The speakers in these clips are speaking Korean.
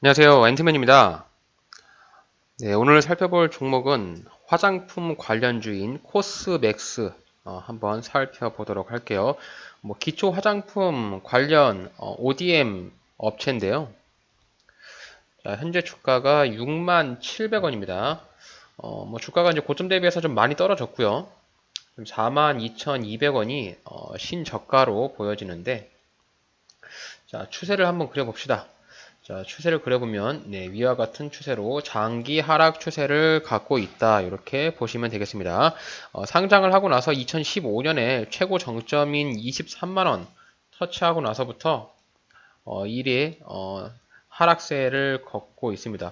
안녕하세요. 앤트맨입니다. 네, 오늘 살펴볼 종목은 화장품 관련주인 코스맥스 한번 살펴보도록 할게요. 기초 화장품 관련 ODM 업체인데요. 자, 현재 주가가 67,000원입니다. 주가가 이제 고점 대비해서 좀 많이 떨어졌고요. 42,200원이 신저가로 보여지는데, 자, 추세를 한번 그려봅시다. 자, 추세를 그려보면 위와 같은 추세로 장기 하락 추세를 갖고 있다. 이렇게 보시면 되겠습니다. 상장을 하고 나서 2015년에 최고 정점인 23만원 터치하고 나서부터 1위 하락세를 걷고 있습니다.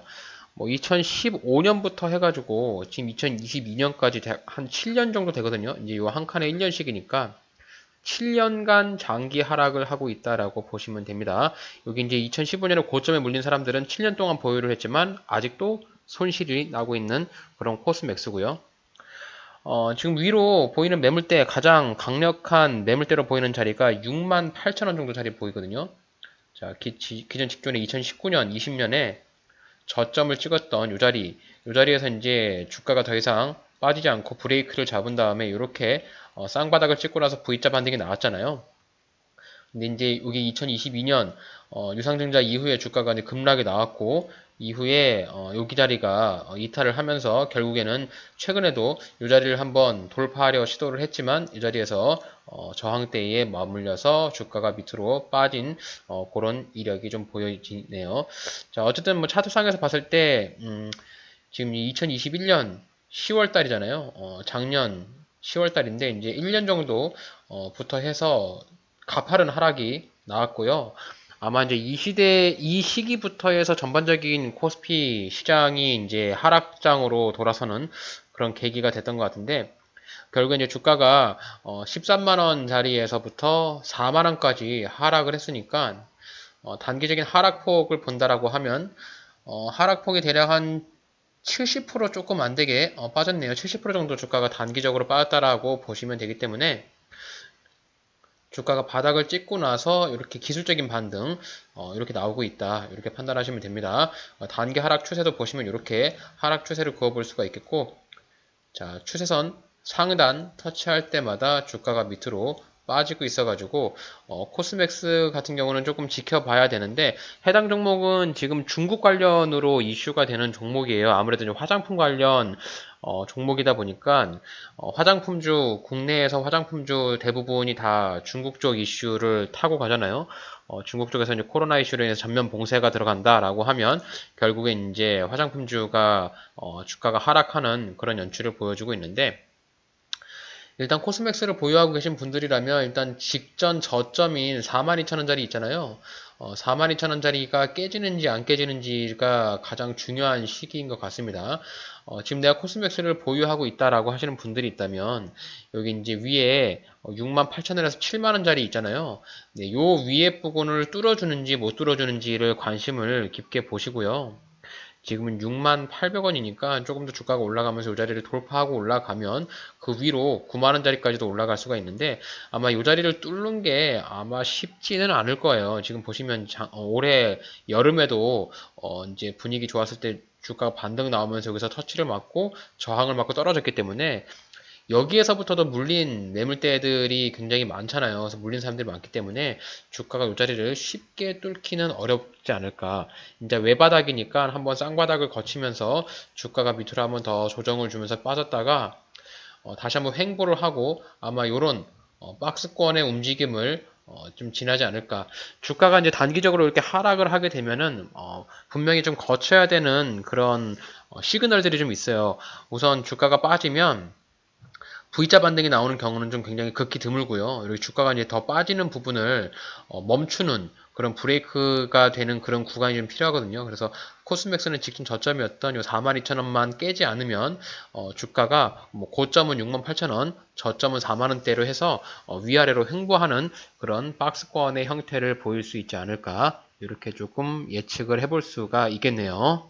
2015년부터 해가지고 지금 2022년까지 한 7년 정도 되거든요. 이제 이 한 칸에 1년씩이니까 7년간 장기 하락을 하고 있다라고 보시면 됩니다. 여기 이제 2015년에 고점에 물린 사람들은 7년 동안 보유를 했지만 아직도 손실이 나고 있는 그런 코스맥스고요. 지금 위로 보이는 매물대 가장 강력한 매물대로 보이는 자리가 68,000원 정도 자리 보이거든요. 자, 기존 직전에 2019년, 20년에 저점을 찍었던 이 자리에서 이제 주가가 더 이상 빠지지 않고 브레이크를 잡은 다음에 이렇게 쌍바닥을 찍고 나서 V자 반등이 나왔잖아요. 근데 이제 여기 2022년 유상증자 이후에 주가가 이제 급락이 나왔고 이후에 여기 자리가 이탈을 하면서 결국에는 최근에도 이 자리를 한번 돌파하려 시도를 했지만 이 자리에서 저항대에 맞물려서 주가가 밑으로 빠진 그런 이력이 좀 보여지네요. 자, 어쨌든 뭐 차트상에서 봤을 때 지금 2021년 10월 달이잖아요. 작년 10월 달인데 이제 1년 정도 부터 해서 가파른 하락이 나왔고요. 아마 이제 이 시기부터 해서 전반적인 코스피 시장이 이제 하락장으로 돌아서는 그런 계기가 됐던 것 같은데, 결국에 이제 주가가 13만 원 자리에서부터 4만 원까지 하락을 했으니까, 단기적인 하락폭을 본다라고 하면, 하락폭이 대략 한 70% 조금 안 되게 빠졌네요. 70% 정도 주가가 단기적으로 빠졌다라고 보시면 되기 때문에, 주가가 바닥을 찍고 나서 이렇게 기술적인 반등 이렇게 나오고 있다, 이렇게 판단하시면 됩니다. 단기 하락 추세도 보시면 이렇게 하락 추세를 그어볼 수가 있겠고, 자, 추세선 상단 터치할 때마다 주가가 밑으로 빠지고 있어가지고 코스맥스 같은 경우는 조금 지켜봐야 되는데, 해당 종목은 지금 중국 관련으로 이슈가 되는 종목이에요. 아무래도 좀 화장품 관련 종목이다 보니까 국내에서 화장품주 대부분이 다 중국 쪽 이슈를 타고 가잖아요. 중국 쪽에서 이제 코로나 이슈로 인해서 전면 봉쇄가 들어간다라고 하면 결국에 이제 화장품주가 주가가 하락하는 그런 연출을 보여주고 있는데, 일단 코스맥스를 보유하고 계신 분들이라면 일단 직전 저점인 42,000원짜리 있잖아요. 42,000원짜리가 깨지는지 안 깨지는지가 가장 중요한 시기인 것 같습니다. 지금 내가 코스맥스를 보유하고 있다라고 하시는 분들이 있다면 여기 이제 위에 68,000원에서 7만원짜리 있잖아요. 네, 요 위에 부분을 뚫어주는지 못 뚫어주는지를 관심을 깊게 보시고요. 지금은 68,000원이니까 조금 더 주가가 올라가면서 이 자리를 돌파하고 올라가면 그 위로 90,000원짜리까지도 올라갈 수가 있는데, 아마 이 자리를 뚫는 게 아마 쉽지는 않을 거예요. 지금 보시면 올해 여름에도 이제 분위기 좋았을 때 주가가 반등 나오면서 여기서 터치를 맞고 저항을 맞고 떨어졌기 때문에 여기에서부터도 물린 매물대들이 굉장히 많잖아요. 그래서 물린 사람들이 많기 때문에 주가가 이 자리를 쉽게 뚫기는 어렵지 않을까. 이제 외바닥이니까 한번 쌍바닥을 거치면서 주가가 밑으로 한번 더 조정을 주면서 빠졌다가 다시 한번 횡보를 하고 아마 이런 박스권의 움직임을 좀 지나지 않을까. 주가가 이제 단기적으로 이렇게 하락을 하게 되면은 분명히 좀 거쳐야 되는 그런 시그널들이 좀 있어요. 우선 주가가 빠지면 V자 반등이 나오는 경우는 좀 굉장히 극히 드물고요. 이렇게 주가가 이제 더 빠지는 부분을 멈추는 그런 브레이크가 되는 그런 구간이 좀 필요하거든요. 그래서 코스맥스는 직전 저점이었던 요 42,000원만 깨지 않으면 주가가 뭐 고점은 68,000원, 저점은 4만원대로 해서 위아래로 횡보하는 그런 박스권의 형태를 보일 수 있지 않을까, 이렇게 조금 예측을 해볼 수가 있겠네요.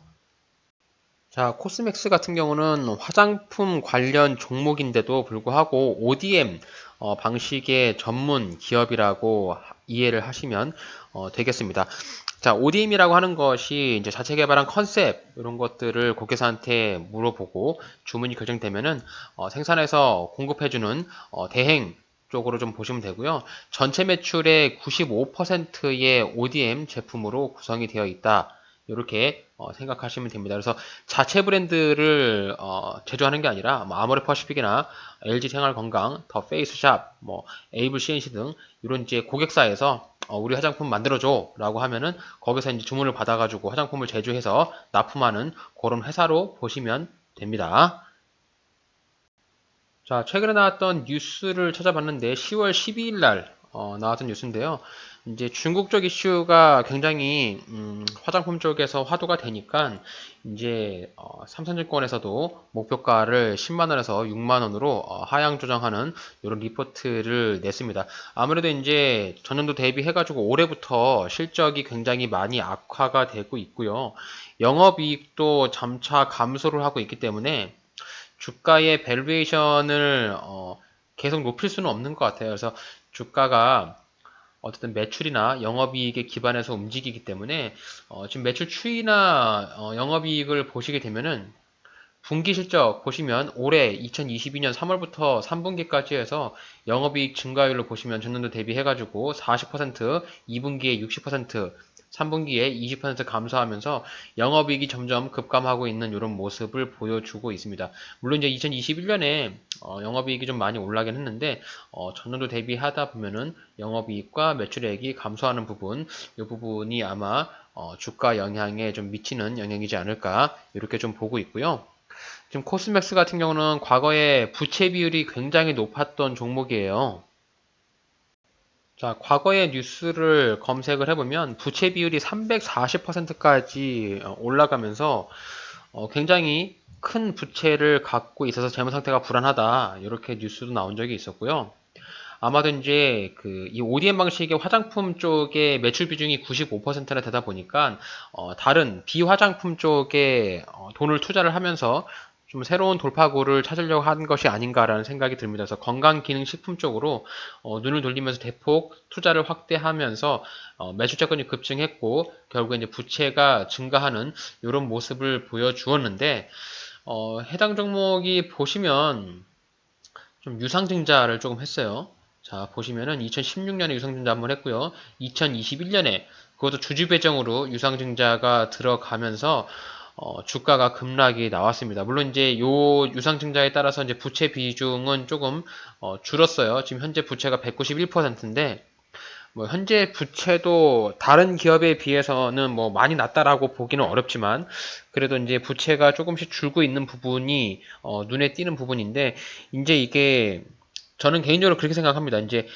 자, 코스맥스 같은 경우는 화장품 관련 종목인데도 불구하고 ODM 방식의 전문 기업이라고 이해를 하시면 되겠습니다. 자, ODM이라고 하는 것이 이제 자체 개발한 컨셉 이런 것들을 고객사한테 물어보고 주문이 결정되면은 생산해서 공급해주는 대행 쪽으로 좀 보시면 되고요. 전체 매출의 95%의 ODM 제품으로 구성이 되어 있다. 이렇게 생각하시면 됩니다. 그래서 자체 브랜드를 제조하는 게 아니라 뭐 아모레퍼시픽이나 LG생활건강, 더 페이스샵, 뭐 에이블 CNC 등 이런 이제 고객사에서 우리 화장품 만들어줘 라고 하면은 거기서 이제 주문을 받아가지고 화장품을 제조해서 납품하는 그런 회사로 보시면 됩니다. 자, 최근에 나왔던 뉴스를 찾아봤는데 10월 12일 날 나왔던 뉴스인데요. 이제 중국 쪽 이슈가 굉장히 화장품 쪽에서 화두가 되니까 이제 삼성증권에서도 목표가를 10만 원에서 6만 원으로 하향 조정하는 이런 리포트를 냈습니다. 아무래도 이제 전년도 대비해가지고 올해부터 실적이 굉장히 많이 악화가 되고 있고요. 영업이익도 점차 감소를 하고 있기 때문에 주가의 밸류에이션을 계속 높일 수는 없는 것 같아요. 그래서 주가가 어쨌든 매출이나 영업이익에 기반해서 움직이기 때문에 지금 매출 추이나 영업이익을 보시게 되면은 분기 실적 보시면 올해 2022년 3월부터 3분기까지 해서 영업이익 증가율로 보시면 전년도 대비해가지고 40%, 2분기에 60%, 3분기에 20% 감소하면서 영업이익이 점점 급감하고 있는 이런 모습을 보여주고 있습니다. 물론 이제 2021년에 영업이익이 좀 많이 올라긴 했는데 전년도 대비하다 보면은 영업이익과 매출액이 감소하는 부분, 이 부분이 아마 주가 영향에 좀 미치는 영향이지 않을까 이렇게 좀 보고 있고요. 지금 코스맥스 같은 경우는 과거에 부채 비율이 굉장히 높았던 종목이에요. 자, 과거의 뉴스를 검색을 해보면 부채 비율이 340%까지 올라가면서 굉장히 큰 부채를 갖고 있어서 재무 상태가 불안하다. 이렇게 뉴스도 나온 적이 있었고요. 아마도 이제 이 ODM 방식의 화장품 쪽에 매출 비중이 95%나 되다 보니까 다른 비화장품 쪽에 돈을 투자를 하면서 좀 새로운 돌파구를 찾으려고 한 것이 아닌가라는 생각이 듭니다. 그래서 건강기능식품 쪽으로 눈을 돌리면서 대폭 투자를 확대하면서 매출자금이 급증했고 결국에 이제 부채가 증가하는 이런 모습을 보여주었는데 해당 종목이 보시면 좀 유상증자를 조금 했어요. 자, 보시면은 2016년에 유상증자 한번 했고요. 2021년에 그것도 주주 배정으로 유상증자가 들어가면서 주가가 급락이 나왔습니다. 물론 이제 요 유상증자에 따라서 이제 부채 비중은 조금 줄었어요. 지금 현재 부채가 191%인데 뭐 현재 부채도 다른 기업에 비해서는 뭐 많이 낮다라고 보기는 어렵지만 그래도 이제 부채가 조금씩 줄고 있는 부분이 눈에 띄는 부분인데 이제 이게 저는 개인적으로 그렇게 생각합니다. 이제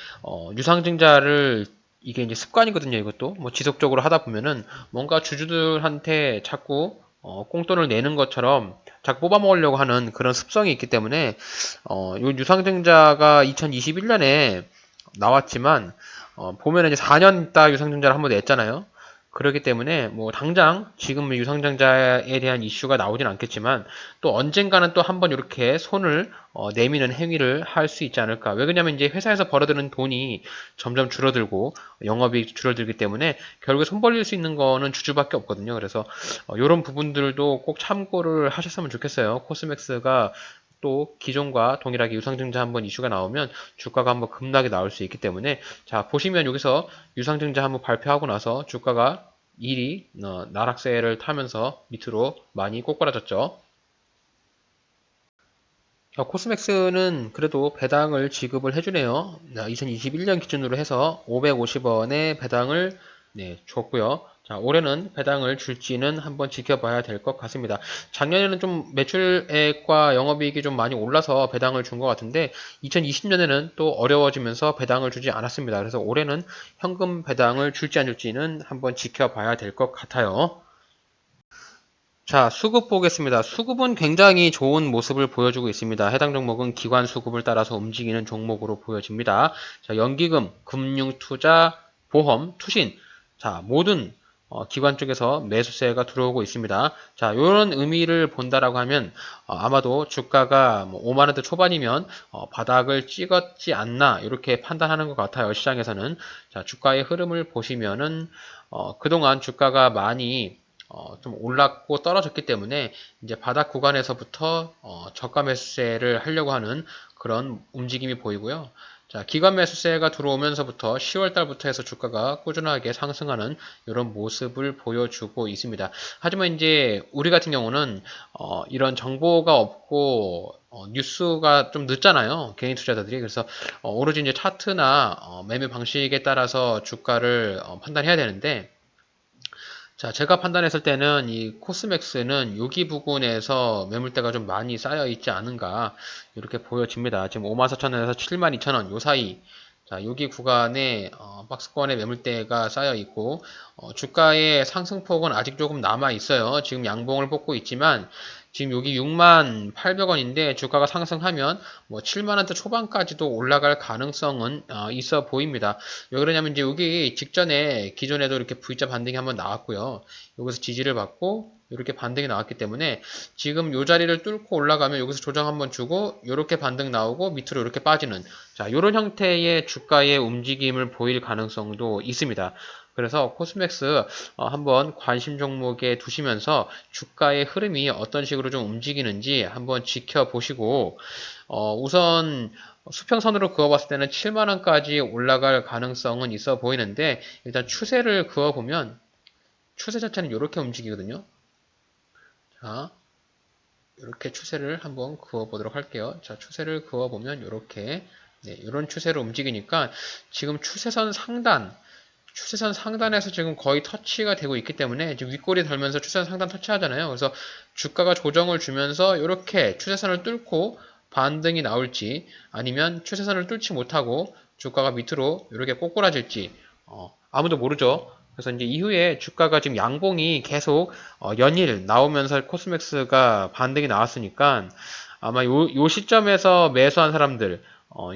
유상증자를 이게 이제 습관이거든요. 이것도 뭐 지속적으로 하다 보면은 뭔가 주주들한테 자꾸 꽁돈을 내는 것처럼 자꾸 뽑아먹으려고 하는 그런 습성이 있기 때문에 요 유상증자가 2021년에 나왔지만 보면은 이제 4년 있다 유상증자를 한번 냈잖아요. 그렇기 때문에 뭐 당장 지금 유상증자에 대한 이슈가 나오진 않겠지만 또 언젠가는 또 한번 이렇게 손을 내미는 행위를 할 수 있지 않을까. 왜 그러냐면 이제 회사에서 벌어들는 돈이 점점 줄어들고 영업이익 줄어들기 때문에 결국에 손 벌릴 수 있는 거는 주주밖에 없거든요. 그래서 이런 부분들도 꼭 참고를 하셨으면 좋겠어요. 코스맥스가 또 기존과 동일하게 유상증자 한번 이슈가 나오면 주가가 한번 급락이 나올 수 있기 때문에 자 보시면 여기서 유상증자 한번 발표하고 나서 주가가 일이 나락세를 타면서 밑으로 많이 꼬꾸라졌죠. 코스맥스는 그래도 배당을 지급을 해주네요. 2021년 기준으로 해서 550원의 배당을 줬고요. 자, 올해는 배당을 줄지는 한번 지켜봐야 될 것 같습니다. 작년에는 좀 매출액과 영업이익이 좀 많이 올라서 배당을 준 것 같은데 2020년에는 또 어려워지면서 배당을 주지 않았습니다. 그래서 올해는 현금 배당을 줄지 안 줄지는 한번 지켜봐야 될 것 같아요. 자, 수급 보겠습니다. 수급은 굉장히 좋은 모습을 보여주고 있습니다. 해당 종목은 기관 수급을 따라서 움직이는 종목으로 보여집니다. 자, 연기금, 금융, 투자, 보험, 투신. 자, 모든 기관 쪽에서 매수세가 들어오고 있습니다. 자, 이런 의미를 본다라고 하면 아마도 주가가 뭐 5만 원대 초반이면 바닥을 찍었지 않나 이렇게 판단하는 것 같아요. 시장에서는. 자, 주가의 흐름을 보시면은 그동안 주가가 많이 좀 올랐고 떨어졌기 때문에 이제 바닥 구간에서부터 저가 매수세를 하려고 하는 그런 움직임이 보이고요. 자, 기관 매수세가 들어오면서부터 10월 달부터 해서 주가가 꾸준하게 상승하는 이런 모습을 보여주고 있습니다. 하지만 이제 우리 같은 경우는 이런 정보가 없고 뉴스가 좀 늦잖아요. 개인 투자자들이. 그래서 오로지 이제 차트나 매매 방식에 따라서 주가를 판단해야 되는데 자, 제가 판단했을 때는 이 코스맥스는 여기 부근에서 매물대가 좀 많이 쌓여 있지 않은가 이렇게 보여집니다. 지금 54,000원에서 72,000원 요 사이 자, 여기 구간에 박스권의 매물대가 쌓여 있고 주가의 상승폭은 아직 조금 남아 있어요. 지금 양봉을 뽑고 있지만 지금 여기 68,800원인데 주가가 상승하면 뭐 7만원대 초반까지도 올라갈 가능성은 있어 보입니다. 왜 그러냐면 이제 여기 직전에 기존에도 이렇게 V자 반등이 한번 나왔고요. 여기서 지지를 받고 이렇게 반등이 나왔기 때문에 지금 요 자리를 뚫고 올라가면 여기서 조정 한번 주고 이렇게 반등 나오고 밑으로 이렇게 빠지는 자, 이런 형태의 주가의 움직임을 보일 가능성도 있습니다. 그래서 코스맥스 한번 관심 종목에 두시면서 주가의 흐름이 어떤 식으로 좀 움직이는지 한번 지켜보시고 우선 수평선으로 그어봤을 때는 7만원까지 올라갈 가능성은 있어 보이는데 일단 추세를 그어보면 추세 자체는 이렇게 움직이거든요. 자, 이렇게 추세를 한번 그어보도록 할게요. 자, 추세를 그어보면 이렇게 네, 이런 추세로 움직이니까 지금 추세선 상단에서 지금 거의 터치가 되고 있기 때문에 지금 윗골이 달면서 추세선 상단 터치하잖아요. 그래서 주가가 조정을 주면서 이렇게 추세선을 뚫고 반등이 나올지 아니면 추세선을 뚫지 못하고 주가가 밑으로 이렇게 꼬꾸라질지 아무도 모르죠. 그래서 이제 이후에 주가가 지금 양봉이 계속 연일 나오면서 코스맥스가 반등이 나왔으니까 아마 요 시점에서 매수한 사람들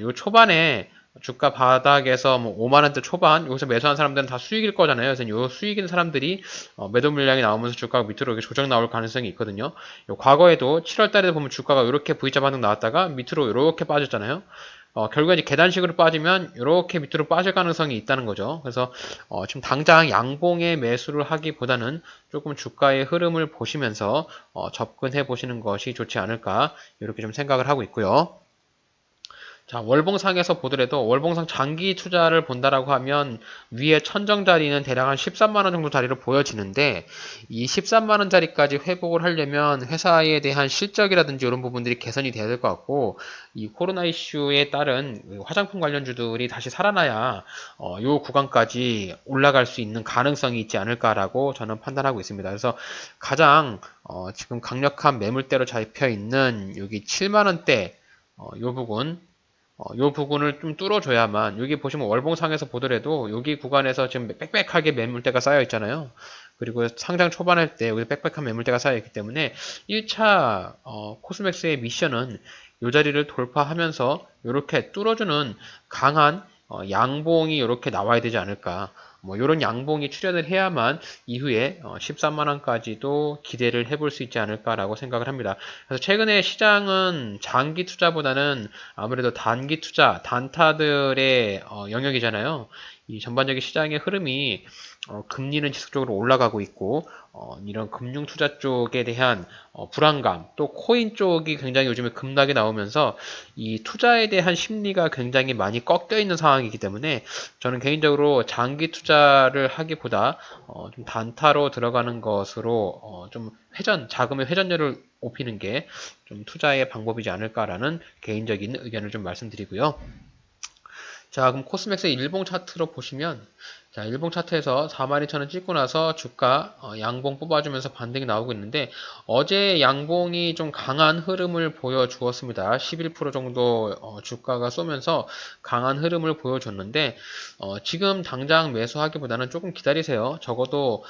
요 초반에 주가 바닥에서 뭐 5만 원대 초반 여기서 매수한 사람들은 다 수익일 거잖아요. 그래서 요 수익인 사람들이 매도 물량이 나오면서 주가가 밑으로 이렇게 조정 나올 가능성이 있거든요. 과거에도 7월 달에 보면 주가가 이렇게 V자 반등 나왔다가 밑으로 이렇게 빠졌잖아요. 결국에 이제 계단식으로 빠지면 이렇게 밑으로 빠질 가능성이 있다는 거죠. 그래서 지금 당장 양봉에 매수를 하기보다는 조금 주가의 흐름을 보시면서 접근해 보시는 것이 좋지 않을까 이렇게 좀 생각을 하고 있고요. 자, 월봉상에서 보더라도 월봉상 장기 투자를 본다라고 하면 위에 천정 자리는 대략 한 13만 원 정도 자리로 보여지는데 이 13만 원 자리까지 회복을 하려면 회사에 대한 실적이라든지 이런 부분들이 개선이 돼야 될 것 같고 이 코로나 이슈에 따른 화장품 관련주들이 다시 살아나야 요 구간까지 올라갈 수 있는 가능성이 있지 않을까라고 저는 판단하고 있습니다. 그래서 가장 지금 강력한 매물대로 잡혀 있는 여기 7만 원대 요 부분 요 부분을 좀 뚫어줘야만 여기 보시면 월봉상에서 보더라도 여기 구간에서 지금 빽빽하게 매물대가 쌓여 있잖아요. 그리고 상장 초반할 때 여기 빽빽한 매물대가 쌓여 있기 때문에 1차 코스맥스의 미션은 이 자리를 돌파하면서 이렇게 뚫어주는 강한 양봉이 이렇게 나와야 되지 않을까. 뭐 이런 양봉이 출현을 해야만 이후에 13만 원까지도 기대를 해볼 수 있지 않을까라고 생각을 합니다. 그래서 최근에 시장은 장기 투자보다는 아무래도 단기 투자, 단타들의 영역이잖아요. 이 전반적인 시장의 흐름이 금리는 지속적으로 올라가고 있고 이런 금융 투자 쪽에 대한 불안감, 또 코인 쪽이 굉장히 요즘에 급락이 나오면서 이 투자에 대한 심리가 굉장히 많이 꺾여 있는 상황이기 때문에 저는 개인적으로 장기 투자를 하기보다 좀 단타로 들어가는 것으로 좀 자금의 회전율을 높이는 게 좀 투자의 방법이지 않을까라는 개인적인 의견을 좀 말씀드리고요. 자, 그럼 코스맥스의 일봉 차트로 보시면 자, 일봉 차트에서 42,000원 찍고 나서 주가 양봉 뽑아주면서 반등이 나오고 있는데 어제 양봉이 좀 강한 흐름을 보여주었습니다. 11% 정도 주가가 쏘면서 강한 흐름을 보여줬는데 지금 당장 매수하기보다는 조금 기다리세요. 적어도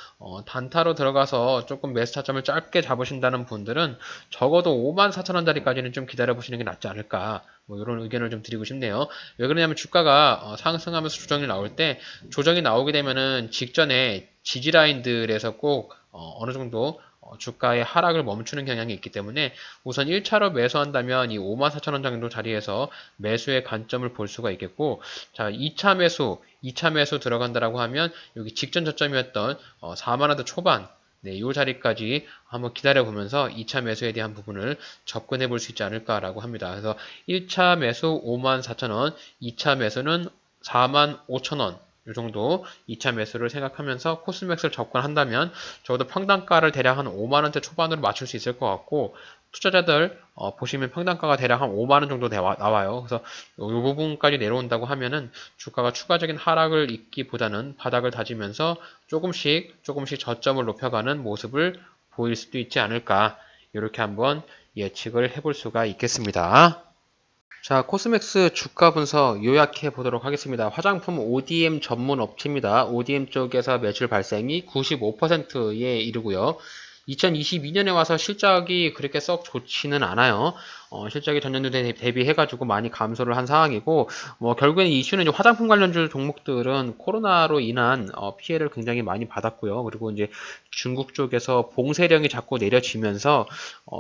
단타로 들어가서 조금 매수 타점을 짧게 잡으신다는 분들은 적어도 54,000원짜리까지는 좀 기다려 보시는 게 낫지 않을까. 뭐 이런 의견을 좀 드리고 싶네요. 왜 그러냐면 주가가 상승하면서 조정이 나올 때 조정이 나오게 되면은 직전에 지지 라인들에서 꼭 어느 정도 주가의 하락을 멈추는 경향이 있기 때문에 우선 1차로 매수한다면 이 54,000원 정도 자리에서 매수의 관점을 볼 수가 있겠고, 자, 2차 매수 들어간다라고 하면 여기 직전 저점이었던 4만원대 초반, 네, 이 자리까지 한번 기다려 보면서 2차 매수에 대한 부분을 접근해 볼 수 있지 않을까라고 합니다. 그래서 1차 매수 54,000원, 2차 매수는 45,000원, 이 정도 2차 매수를 생각하면서 코스맥스를 접근한다면 적어도 평단가를 대략 한 5만원대 초반으로 맞출 수 있을 것 같고, 투자자들 보시면 평단가가 대략 한 5만원 정도 나와요. 그래서 이 부분까지 내려온다고 하면은 주가가 추가적인 하락을 입기보다는 바닥을 다지면서 조금씩 저점을 높여가는 모습을 보일 수도 있지 않을까, 이렇게 한번 예측을 해볼 수가 있겠습니다. 자, 코스맥스 주가 분석 요약해 보도록 하겠습니다. 화장품 ODM 전문 업체입니다. ODM 쪽에서 매출 발생이 95%에 이르고요. 2022년에 와서 실적이 그렇게 썩 좋지는 않아요. 실적이 전년도 대비해가지고 많이 감소를 한 상황이고, 뭐 결국에는 이슈는 이제 화장품 관련주 종목들은 코로나로 인한 피해를 굉장히 많이 받았고요. 그리고 이제 중국 쪽에서 봉쇄령이 자꾸 내려지면서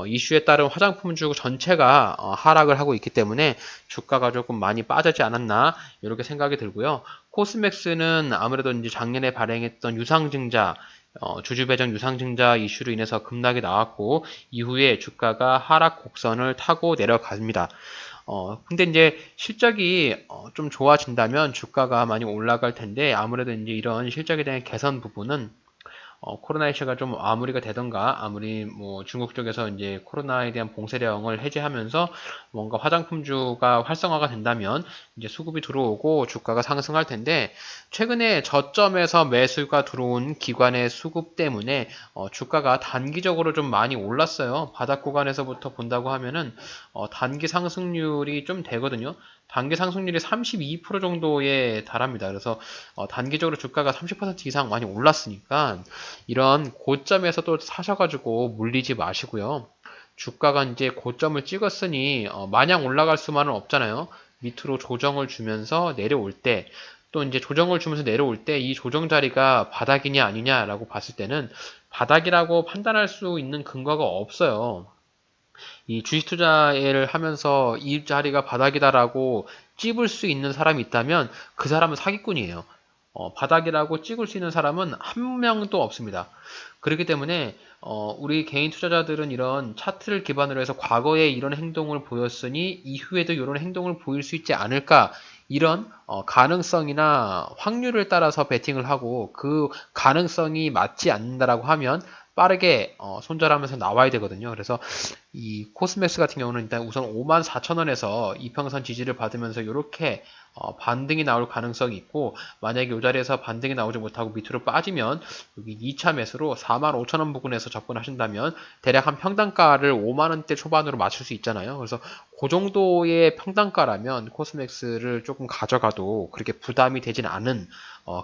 이슈에 따른 화장품주 전체가 하락을 하고 있기 때문에 주가가 조금 많이 빠지지 않았나 이렇게 생각이 들고요. 코스맥스는 아무래도 이제 작년에 발행했던 유상증자 주주 배정 유상증자 이슈로 인해서 급락이 나왔고, 이후에 주가가 하락 곡선을 타고 내려갑니다. 근데 이제 실적이 좀 좋아진다면 주가가 많이 올라갈 텐데, 아무래도 이제 이런 실적에 대한 개선 부분은 코로나 이슈가 좀 마무리가 되던가, 아무리 뭐 중국 쪽에서 이제 코로나에 대한 봉쇄령을 해제하면서 뭔가 화장품주가 활성화가 된다면 이제 수급이 들어오고 주가가 상승할 텐데, 최근에 저점에서 매수가 들어온 기관의 수급 때문에 주가가 단기적으로 좀 많이 올랐어요. 바닥 구간에서부터 본다고 하면은 단기 상승률이 좀 되거든요. 단기 상승률이 32% 정도에 달합니다. 그래서 단기적으로 주가가 30% 이상 많이 올랐으니까 이런 고점에서 또 사셔가지고 물리지 마시고요. 주가가 이제 고점을 찍었으니 마냥 올라갈 수만은 없잖아요. 밑으로 조정을 주면서 내려올 때, 또 이제 조정을 주면서 내려올 때 이 조정 자리가 바닥이냐 아니냐라고 봤을 때는 바닥이라고 판단할 수 있는 근거가 없어요. 이 주식 투자를 하면서 이 자리가 바닥이다라고 찝을 수 있는 사람이 있다면 그 사람은 사기꾼이에요. 바닥이라고 찍을 수 있는 사람은 한 명도 없습니다. 그렇기 때문에 우리 개인 투자자들은 이런 차트를 기반으로 해서 과거에 이런 행동을 보였으니 이후에도 이런 행동을 보일 수 있지 않을까, 이런 가능성이나 확률을 따라서 베팅을 하고, 그 가능성이 맞지 않는다라고 하면 빠르게 손절하면서 나와야 되거든요. 그래서 이 코스맥스 같은 경우는 일단 우선 54,000원에서 이평선 지지를 받으면서 이렇게 반등이 나올 가능성이 있고, 만약에 이 자리에서 반등이 나오지 못하고 밑으로 빠지면 여기 2차 매수로 45,000원 부근에서 접근하신다면 대략 한 평단가를 5만원대 초반으로 맞출 수 있잖아요. 그래서 그 정도의 평단가라면 코스맥스를 조금 가져가도 그렇게 부담이 되진 않은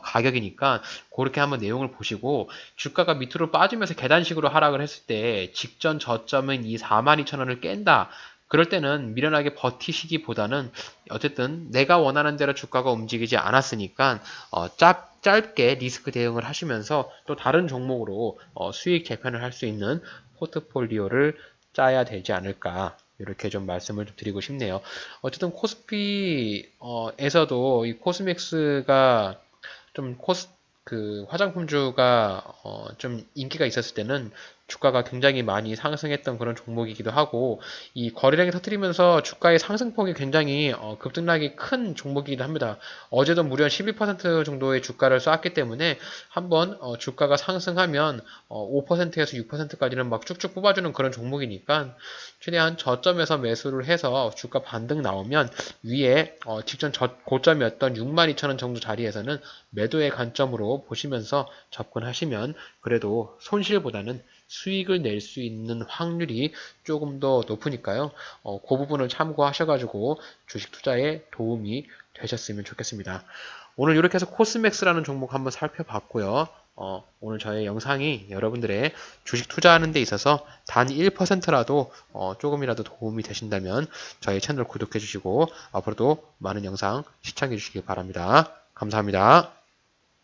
가격이니까, 그렇게 한번 내용을 보시고, 주가가 밑으로 빠지면서 계단식으로 하락을 했을 때 직전 저점은 이 42,000원을 깬다. 그럴 때는 미련하게 버티시기보다는 어쨌든 내가 원하는 대로 주가가 움직이지 않았으니까 짧게 리스크 대응을 하시면서 또 다른 종목으로 수익 재편을 할 수 있는 포트폴리오를 짜야 되지 않을까, 이렇게 좀 말씀을 좀 드리고 싶네요. 어쨌든 코스피에서도 이 코스맥스가 좀 그 화장품주가 좀 인기가 있었을 때는 주가가 굉장히 많이 상승했던 그런 종목이기도 하고, 이 거래량이 터뜨리면서 주가의 상승폭이 굉장히 급등락이 큰 종목이기도 합니다. 어제도 무려 12% 정도의 주가를 쏘았기 때문에 한번 주가가 상승하면 5%에서 6%까지는 막 쭉쭉 뽑아주는 그런 종목이니까, 최대한 저점에서 매수를 해서 주가 반등 나오면 위에 직전 고점이었던 62,000원 정도 자리에서는 매도의 관점으로 보시면서 접근하시면 그래도 손실보다는 수익을 낼 수 있는 확률이 조금 더 높으니까요. 그 부분을 참고하셔가지고 주식 투자에 도움이 되셨으면 좋겠습니다. 오늘 이렇게 해서 코스맥스라는 종목 한번 살펴봤고요. 오늘 저의 영상이 여러분들의 주식 투자하는 데 있어서 단 1%라도 조금이라도 도움이 되신다면 저희 채널 구독해 주시고 앞으로도 많은 영상 시청해 주시기 바랍니다. 감사합니다.